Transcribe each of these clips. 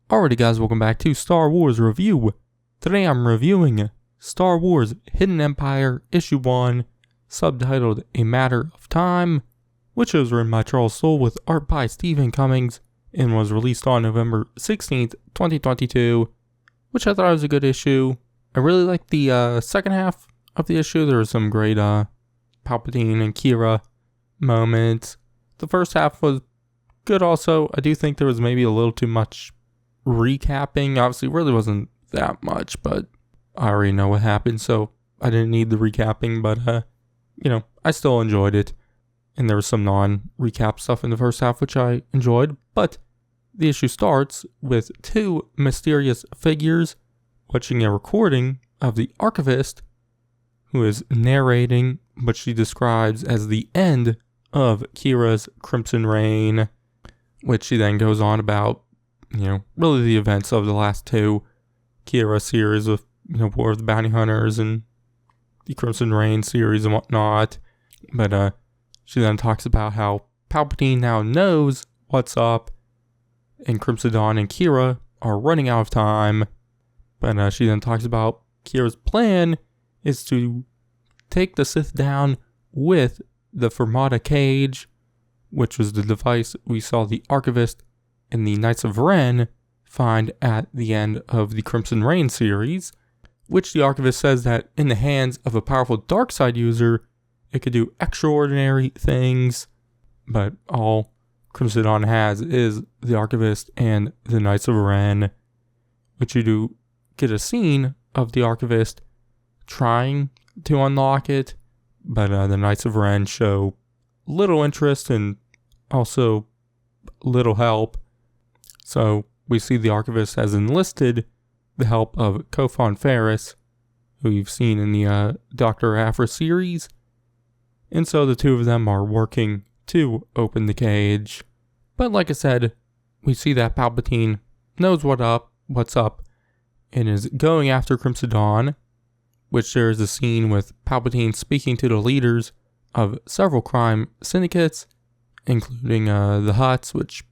Alrighty guys, welcome back to Star Wars Review. Today I'm reviewing Star Wars Hidden Empire Issue 1, subtitled A Matter of Time, which was written by Charles Soule with art by Stephen Cummings, and was released on November 16th, 2022, which I thought was a good issue. I really liked the second half of the issue. There was some great Palpatine and Qi'ra moments. The first half was good also. I do think there was maybe a little too much recapping. Obviously, really wasn't that much, but I already know what happened, so I didn't need the recapping, but, I still enjoyed it. And there was some non-recap stuff in the first half, which I enjoyed, but the issue starts with two mysterious figures watching a recording of the archivist, who is narrating what she describes as the end of Qi'ra's Crimson Reign, which she then goes on about, really the events of the last two Qi'ra series of, War of the Bounty Hunters and the Crimson Reign series and whatnot. But she then talks about how Palpatine now knows what's up, and Crimson Dawn and Qi'ra are running out of time. But she then talks about Qi'ra's plan is to take the Sith down with the Fermata Cage, which was the device we saw the Archivist and the Knights of Ren find at the end of the Crimson Reign series, which the Archivist says that in the hands of a powerful dark side user, it could do extraordinary things, but all Crimson Dawn has is the Archivist and the Knights of Ren, which you do get a scene of the Archivist trying to unlock it, but the Knights of Ren show little interest and also little help. So we see the Archivist has enlisted the help of Kofon Ferris, who you've seen in the Dr. Aphra series, and so the two of them are working to open the cage. But like I said, we see that Palpatine knows what's up, and is going after Crimson Dawn, which there is a scene with Palpatine speaking to the leaders of several crime syndicates, including the Hutts, which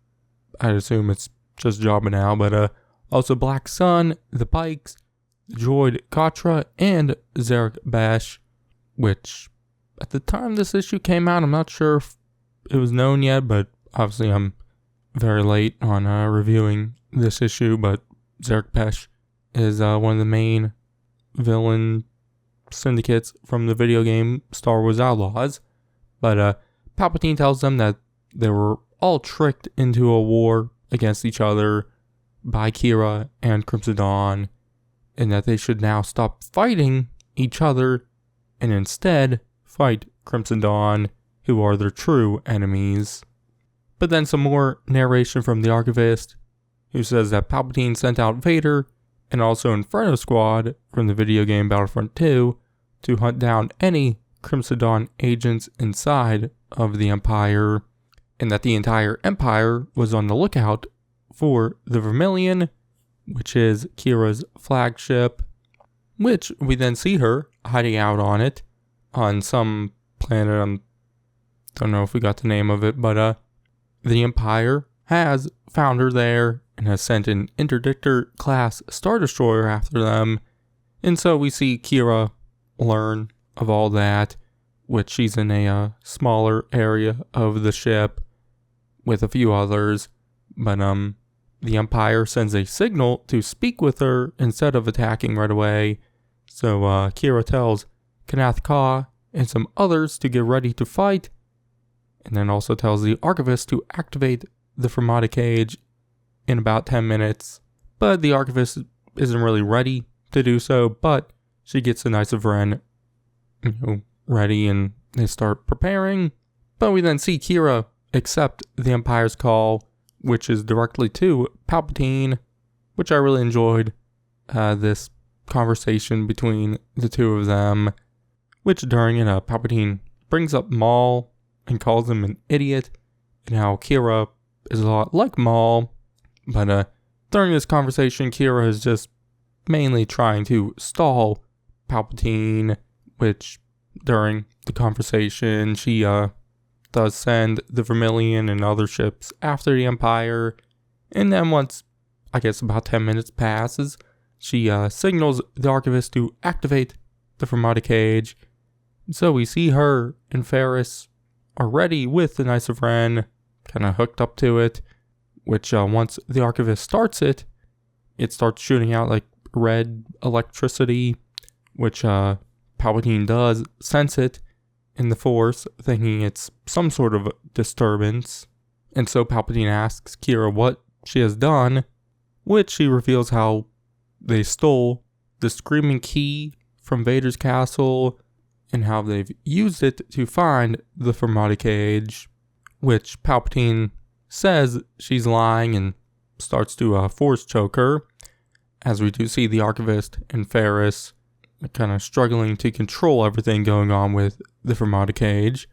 I assume it's just Jabba now, but also Black Sun, the Pikes, the droid Qi'ra, and Zarek Besh, which at the time this issue came out, I'm not sure if it was known yet, but obviously I'm very late on reviewing this issue, but Zarek Besh is one of the main villain syndicates from the video game Star Wars Outlaws. But Palpatine tells them that they were all tricked into a war against each other by Qi'ra and Crimson Dawn, and that they should now stop fighting each other and instead fight Crimson Dawn, who are their true enemies. But then some more narration from the Archivist, who says that Palpatine sent out Vader and also Inferno Squad from the video game Battlefront 2 to hunt down any Crimson Dawn agents inside of the Empire, and that the entire Empire was on the lookout for the Vermilion, which is Qi'ra's flagship, which we then see her hiding out on it, on some planet. I don't know if we got the name of it, but the Empire has found her there and has sent an Interdictor-class Star Destroyer after them. And so we see Qi'ra learn of all that, which she's in a smaller area of the ship with a few others. But the Empire sends a signal to speak with her instead of attacking right away. So Qi'ra tells Kanath Ka and some others to get ready to fight, and then also tells the Archivist to activate the Fermata Cage in about 10 minutes. But the Archivist isn't really ready to do so, but she gets the Knights of Ren ready, and they start preparing. But we then see Qi'ra accept the Empire's call, which is directly to Palpatine, which I really enjoyed this conversation between the two of them, which during it, Palpatine brings up Maul and calls him an idiot, and how Qi'ra is a lot like Maul. But during this conversation, Qi'ra is just mainly trying to stall Palpatine, which during the conversation, she does send the Vermilion and other ships after the Empire, and then once I guess about 10 minutes passes. She signals the archivist to activate the Fermata cage. So we see her and Ferris are ready with the Knights of Ren, kind of hooked up to it, which once the archivist starts it, it starts shooting out like red electricity, which Palpatine does sense it in the Force, thinking it's some sort of disturbance. And so Palpatine asks Qi'ra what she has done, which she reveals how they stole the screaming key from Vader's castle and how they've used it to find the Fermata cage, which Palpatine says she's lying and starts to force choke her, as we do see the archivist and Ferris kind of struggling to control everything going on with the Fermata cage.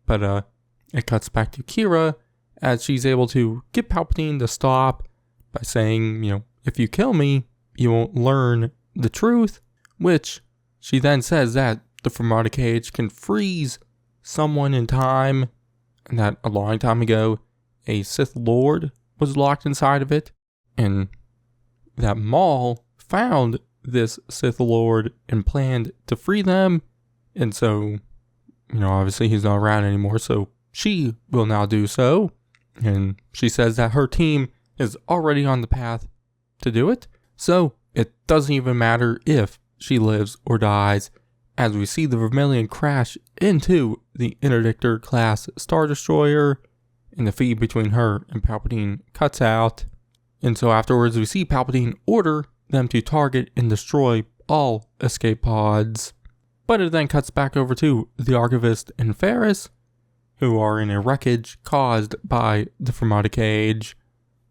But it cuts back to Qi'ra as she's able to get Palpatine to stop by saying, if you kill me, you won't learn the truth, which she then says that the Fermata cage can freeze someone in time, and that a long time ago, a Sith Lord was locked inside of it, and that Maul found this Sith Lord and planned to free them, and so, obviously he's not around anymore, so she will now do so, and she says that her team is already on the path to do it, so it doesn't even matter if she lives or dies, as we see the Vermilion crash into the Interdictor-class Star Destroyer, and the feed between her and Palpatine cuts out. And so afterwards we see Palpatine order them to target and destroy all escape pods. But it then cuts back over to the Archivist and Ferris, who are in a wreckage caused by the Fermata cage,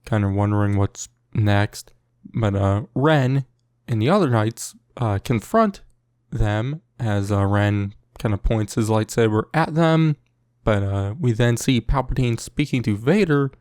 kind of wondering what's next. But Ren and the other knights confront them as Ren kind of points his lightsaber at them. But we then see Palpatine speaking to Vader,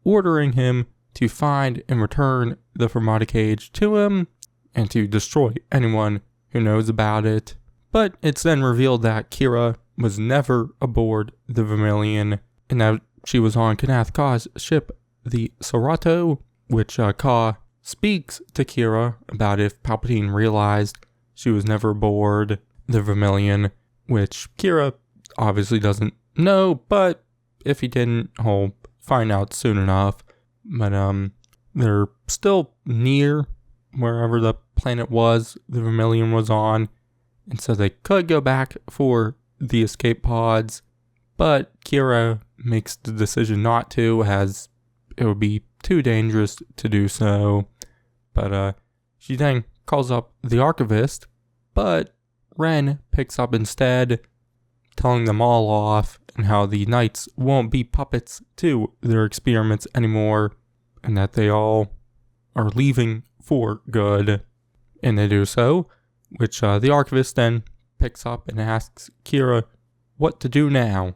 ordering him to find and return the Fermata cage to him, and to destroy anyone who knows about it. But it's then revealed that Qi'ra was never aboard the Vermilion, and that she was on Kanath Ka's ship, the Serato, which Ka speaks to Qi'ra about if Palpatine realized she was never aboard the Vermilion, which Qi'ra obviously doesn't know, but if he didn't, he'll find out soon enough. But they're still near wherever the planet was the Vermilion was on, and so they could go back for the escape pods, but Qi'ra makes the decision not to, as it would be too dangerous to do so. But she then calls up the Archivist, but Ren picks up instead, telling them all off, and how the knights won't be puppets to their experiments anymore, and that they all are leaving for good. And they do so, which the Archivist then picks up and asks Qi'ra what to do now,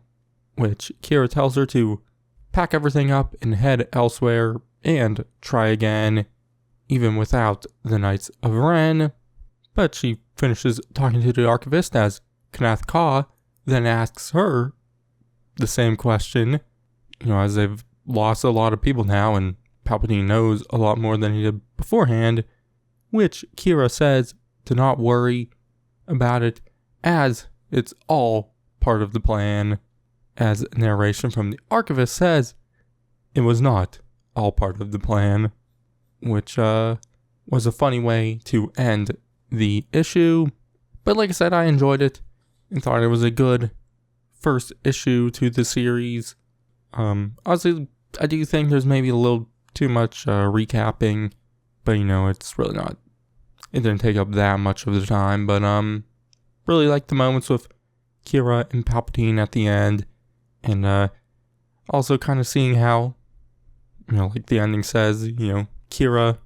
which Qi'ra tells her to pack everything up and head elsewhere and try again, even without the Knights of Ren. But she finishes talking to the Archivist as Kanath Ka then asks her the same question, as they've lost a lot of people now and Palpatine knows a lot more than he did beforehand, which Qi'ra says to not worry about it, as it's all part of the plan. As narration from the Archivist says, it was not all part of the plan, which was a funny way to end the issue. But like I said, I enjoyed it and thought it was a good first issue to the series. Honestly, I do think there's maybe a little too much recapping, but it's really not. It didn't take up that much of the time, but really like the moments with Qi'ra and Palpatine at the end, and also kind of seeing how, like the ending says, Qi'ra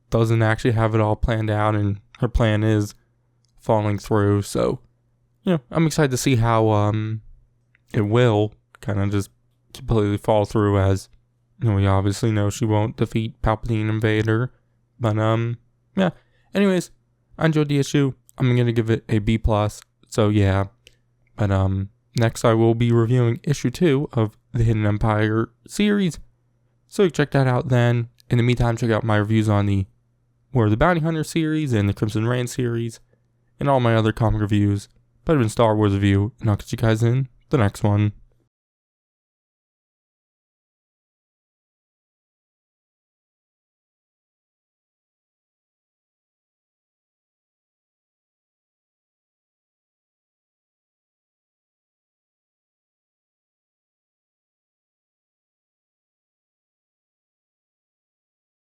doesn't actually have it all planned out, and her plan is falling through. So, I'm excited to see how it will kind of just completely fall through, as we obviously know she won't defeat Palpatine and Vader. But yeah. Anyways, I enjoyed the issue. I'm gonna give it a B+. So yeah. But next I will be reviewing issue 2 of the Hidden Empire series. So check that out then. In the meantime, check out my reviews on the War of the Bounty Hunter series and the Crimson Reign series, and all my other comic reviews. But I've been Star Wars Review, and I'll catch you guys in the next one.